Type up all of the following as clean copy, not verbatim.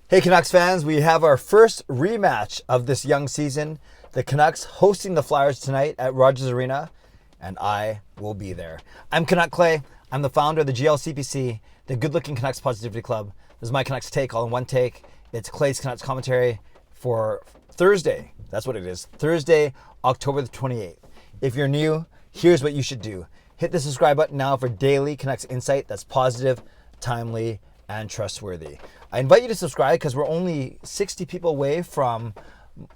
Hey Canucks fans, we have our first rematch of this young season. The Canucks hosting the Flyers tonight at Rogers Arena, and I will be there. I'm Canuck Clay. I'm the founder of the GLCPC, the Good Looking Canucks Positivity Club. This is my Canucks take, all in one take. It's Clay's Canucks commentary for Thursday. That's what it is. Thursday, October the 28th. If you're new, here's what you should do. Hit the subscribe button now for daily Canucks insight that's positive, timely, and trustworthy. I invite you to subscribe because we're only 60 people away from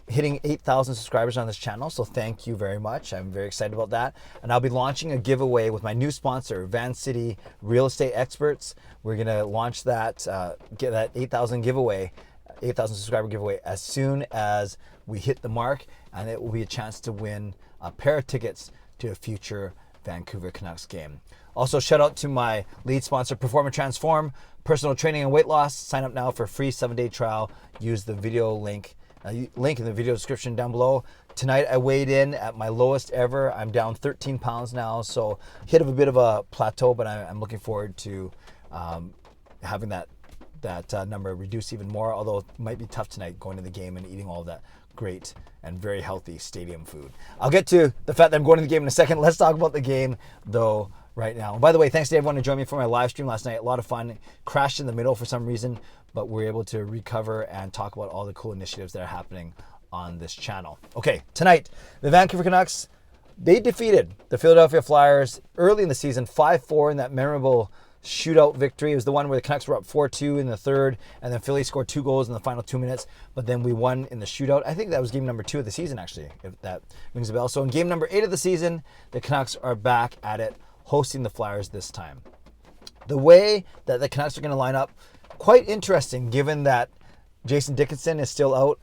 hitting 8,000 subscribers on this channel. So thank you very much. I'm very excited about that. And I'll be launching a giveaway with my new sponsor, Van City Real Estate Experts. We're going to launch that, get that 8,000 giveaway, 8,000 subscriber giveaway as soon as we hit the mark. And it will be a chance to win a pair of tickets to a future Vancouver Canucks game. Also, shout out to my lead sponsor, Perform and Transform, personal training and weight loss. Sign up now for a free 7-day trial. Use the video link in the video description down below. Tonight I weighed in at my lowest ever. I'm down 13 pounds now, so hit a bit of a plateau, but I'm looking forward to having that number reduce even more, although it might be tough tonight going to the game and eating all that great and very healthy stadium food. I'll get to the fact that I'm going to the game in a second. Let's talk about the game, though, right now. And by the way, thanks to everyone who joined me for my live stream last night. A lot of fun. Crashed in the middle for some reason, but we're able to recover and talk about all the cool initiatives that are happening on this channel. Okay, tonight, the Vancouver Canucks, they defeated the Philadelphia Flyers early in the season, 5-4 in that memorable shootout victory. It was the one where the Canucks were up 4-2 in the third, and then Philly scored 2 goals in the final 2 minutes, but then we won in the shootout. I think that was game number 2 of the season, actually, if that rings a bell. So in game number 8 of the season, the Canucks are back at it, hosting the Flyers this time. The way that the Canucks are going to line up, quite interesting, given that Jason Dickinson is still out,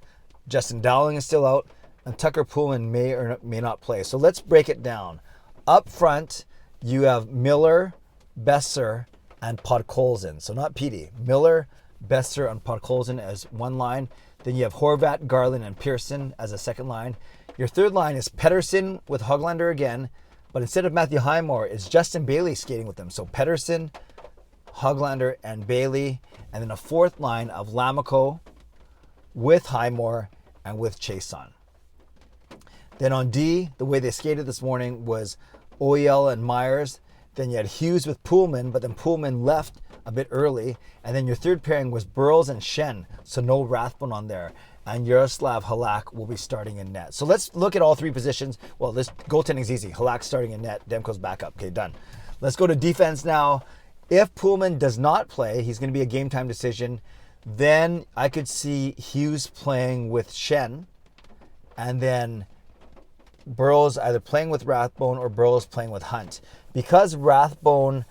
Justin Dowling is still out, and Tucker Poolman may or may not play. So let's break it down. Up front, you have Miller, Besser, and Podkolzin. So not Petey. Miller, Besser, and Podkolzin as one line. Then you have Horvat, Garland, and Pearson as a second line. Your third line is Pettersson with Hoglander again, but instead of Matthew Highmore, it's Justin Bailey skating with them. So Pettersson, Hoglander, and Bailey. And then a fourth line of Lammikko with Highmore and with Chason. Then on D, the way they skated this morning was Oyel and Myers. Then you had Hughes with Poolman, but then Poolman left a bit early. And then your third pairing was Burles and Schenn, so no Rathbone on there. And Jaroslav Halak will be starting in net. So let's look at all three positions. Well, this goaltending is easy. Halak starting in net, Demko's backup. Okay, done. Let's go to defense now. If Poolman does not play, he's going to be a game time decision. Then I could see Hughes playing with Schenn, and then Burles either playing with Rathbone or Burles playing with Hunt. Because Rathbone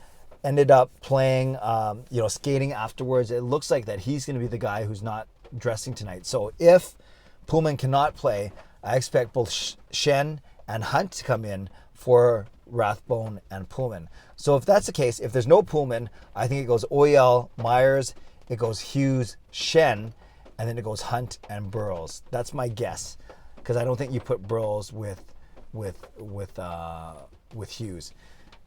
ended up playing, skating afterwards, it looks like that he's going to be the guy who's not dressing tonight. So if Poolman cannot play, I expect both Schenn and Hunt to come in for Rathbone and Poolman. So if that's the case, if there's no Poolman, I think it goes Oyel, Myers, it goes Hughes, Schenn, and then it goes Hunt and Burles. That's my guess, because I don't think you put Burles with Hughes.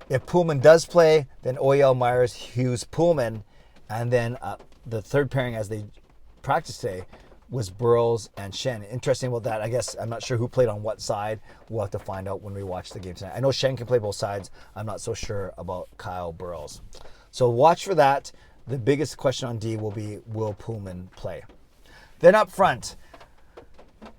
If Poolman does play, then Oyel, Myers, Hughes, Poolman, and then the third pairing as they practiced today was Burles and Schenn. Interesting about that. I guess I'm not sure who played on what side. We'll have to find out when we watch the game tonight. I know Schenn can play both sides. I'm not so sure about Kyle Burles. So watch for that. The biggest question on D will be, will Poolman play? Then up front,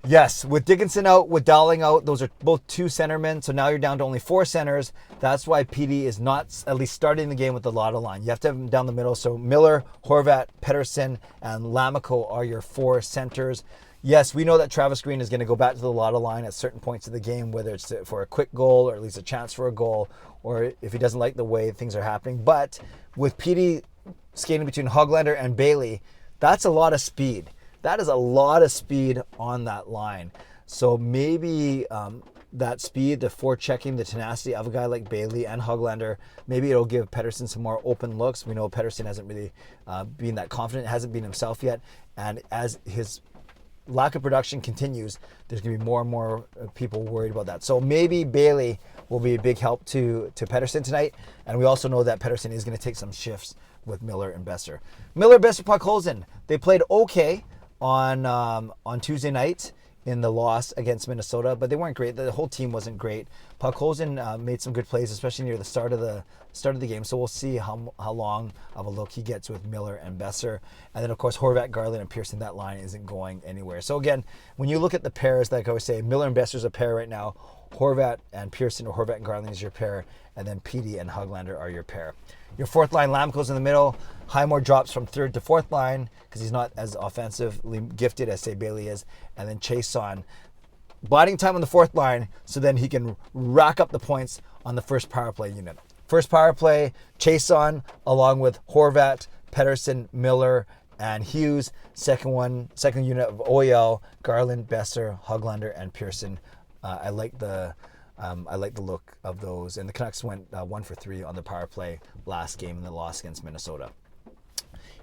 yes, with Dickinson out, with Dowling out, those are both 2 centermen. So now you're down to only 4 centers. That's why PD is not at least starting the game with the Lotto line. You have to have him down the middle. So Miller, Horvat, Pettersson, and Lammikko are your 4 centers. Yes, we know that Travis Green is going to go back to the Lotto line at certain points of the game, whether it's for a quick goal or at least a chance for a goal, or if he doesn't like the way things are happening. But with PD skating between Hoglander and Bailey, that's a lot of speed. That is a lot of speed on that line. So maybe that speed, the forechecking, the tenacity of a guy like Bailey and Hoglander, maybe it'll give Pettersson some more open looks. We know Pettersson hasn't really been that confident, hasn't been himself yet. And as his lack of production continues, there's going to be more and more people worried about that. So maybe Bailey will be a big help to Pettersson tonight. And we also know that Pettersson is going to take some shifts with Miller and Besser. Miller, Besser, Podkolzin. they played okay on Tuesday night in the loss against Minnesota, but they weren't great. The whole team wasn't great. Podkolzin made some good plays, especially near the start of the game. So we'll see how long of a look he gets with Miller and Besser. And then, of course, Horvat, Garland, and Pearson, that line isn't going anywhere. So again, when you look at the pairs, like I always say, Miller and Besser is a pair right now. Horvat and Pearson, or Horvat and Garland is your pair. And then Petey and Hoglander are your pair. Your fourth line, Lamco's in the middle. Highmore drops from third to fourth line because he's not as offensively gifted as, say, Bailey is. And then Chason, biding time on the fourth line so then he can rack up the points on the first power play unit. First power play, Chason along with Horvat, Pettersson, Miller, and Hughes. Second unit of OEL, Garland, Besser, Hoglander, and Pearson. I like the look of those. And the Canucks went 1 for 3 on the power play last game in the loss against Minnesota.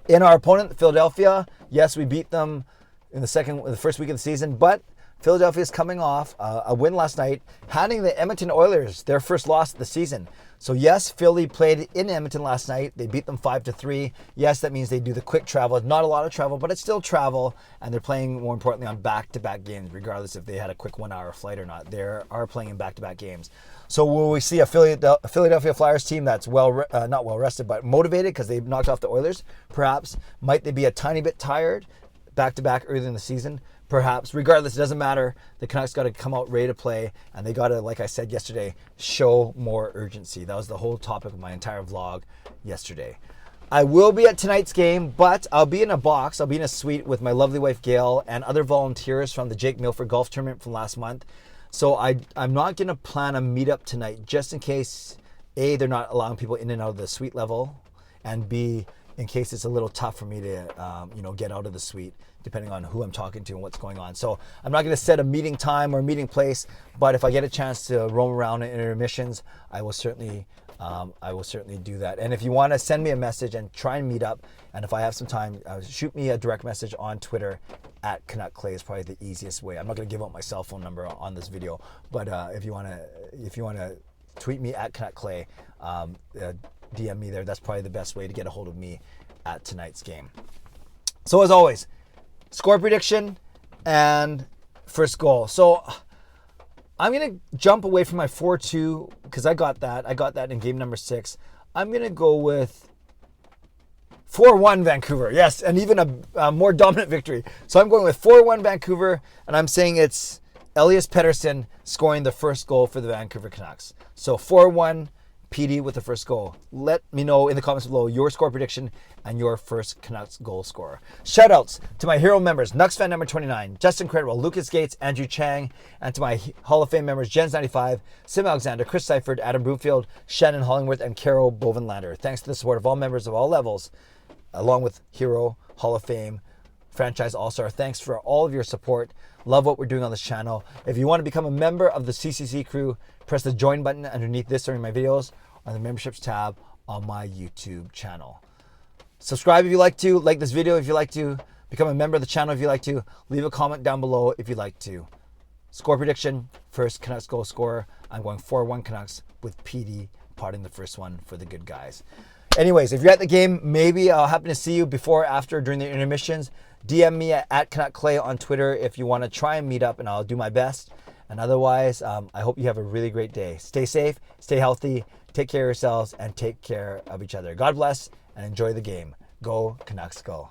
In our opponent, Philadelphia, yes, we beat them in the first week of the season, but Philadelphia is coming off a win last night, handing the Edmonton Oilers their first loss of the season. So yes, Philly played in Edmonton last night. They beat them 5-3. Yes, that means they do the quick travel. Not a lot of travel, but it's still travel. And they're playing, more importantly, on back-to-back games, regardless if they had a quick 1 hour flight or not. They are playing in back-to-back games. So will we see a Philadelphia Flyers team that's not well rested, but motivated because they knocked off the Oilers? Perhaps. Might they be a tiny bit tired back-to-back early in the season? Perhaps. Regardless, it doesn't matter. The Canucks got to come out ready to play, and they got to, like I said yesterday, show more urgency. That was the whole topic of my entire vlog yesterday. I will be at tonight's game, but I'll be in a box. I'll be in a suite with my lovely wife, Gail, and other volunteers from the Jake Milford Golf Tournament from last month. So I'm not going to plan a meetup tonight just in case, A, they're not allowing people in and out of the suite level, and B, in case it's a little tough for me to, get out of the suite, depending on who I'm talking to and what's going on. So I'm not going to set a meeting time or meeting place, but if I get a chance to roam around in intermissions, I will certainly do that. And if you want to send me a message and try and meet up, and if I have some time, shoot me a direct message on Twitter at Canuck Clay is probably the easiest way. I'm not going to give out my cell phone number on this video, but if you want to tweet me at Canuck Clay, DM me there. That's probably the best way to get a hold of me at tonight's game. So as always, score prediction and first goal. So I'm going to jump away from my 4-2 because I got that in game number 6. I'm going to go with 4-1 Vancouver. Yes, and even a more dominant victory. So I'm going with 4-1 Vancouver, and I'm saying it's Elias Pettersson scoring the first goal for the Vancouver Canucks. So 4-1 PD with the first goal. Let me know in the comments below your score prediction and your first Canucks goal scorer. Shoutouts to my hero members, Nucks fan number 29, Justin Credwell, Lucas Gates, Andrew Chang, and to my Hall of Fame members, Jens95, Sim Alexander, Chris Seifert, Adam Broomfield, Shannon Hollingworth, and Carol Bovenlander. Thanks to the support of all members of all levels, along with Hero, Hall of Fame, Franchise All-Star. Thanks for all of your support. Love what we're doing on this channel. If you want to become a member of the CCC Crew, press the join button underneath this during my videos on the memberships tab on my YouTube channel. Subscribe if you like to, like this video if you like to, become a member of the channel if you like to, leave a comment down below if you'd like to. Score prediction, first Canucks goal scorer. I'm going 4-1 Canucks with PD potting the first one for the good guys. Anyways, if you're at the game, maybe I'll happen to see you before or after during the intermissions. DM me at Canuck Clay on Twitter if you want to try and meet up, and I'll do my best. And otherwise, I hope you have a really great day. Stay safe, stay healthy, take care of yourselves, and take care of each other. God bless, and enjoy the game. Go Canucks, go.